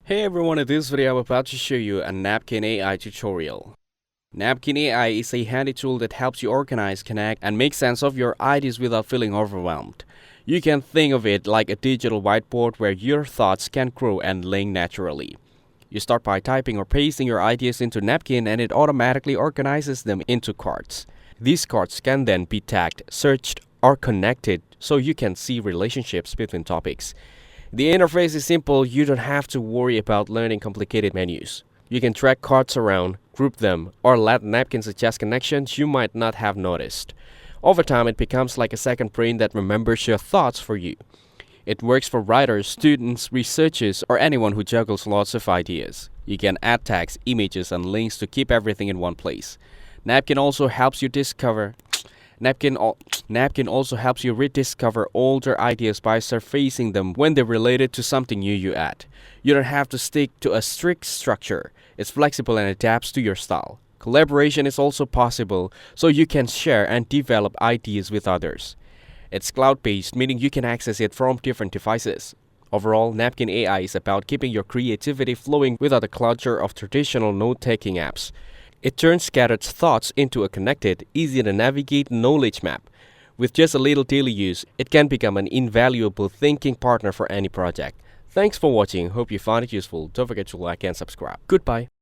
Hey everyone, in this video I'm about to show you a Napkin AI tutorial. Napkin AI is a handy tool that helps you organize, connect, and make sense of your ideas without feeling overwhelmed. You can think of it like a digital whiteboard where your thoughts can grow and link naturally. You start by typing or pasting your ideas into Napkin and it automatically organizes them into cards. These cards can then be tagged, searched, or connected so you can see relationships between topics. The interface is simple, you don't have to worry about learning complicated menus. You can drag cards around, group them, or let Napkin suggest connections you might not have noticed. Over time, it becomes like a second brain that remembers your thoughts for you. It works for writers, students, researchers, or anyone who juggles lots of ideas. You can add tags, images, and links to keep everything in one place. Napkin also helps you rediscover older ideas by surfacing them when they're related to something new you add. You don't have to stick to a strict structure. It's flexible and adapts to your style. Collaboration is also possible, so you can share and develop ideas with others. It's cloud-based, meaning you can access it from different devices. Overall, Napkin AI is about keeping your creativity flowing without the clutter of traditional note-taking apps. It turns scattered thoughts into a connected, easy-to-navigate knowledge map. With just a little daily use, it can become an invaluable thinking partner for any project. Thanks for watching. Hope you found it useful. Don't forget to like and subscribe. Goodbye.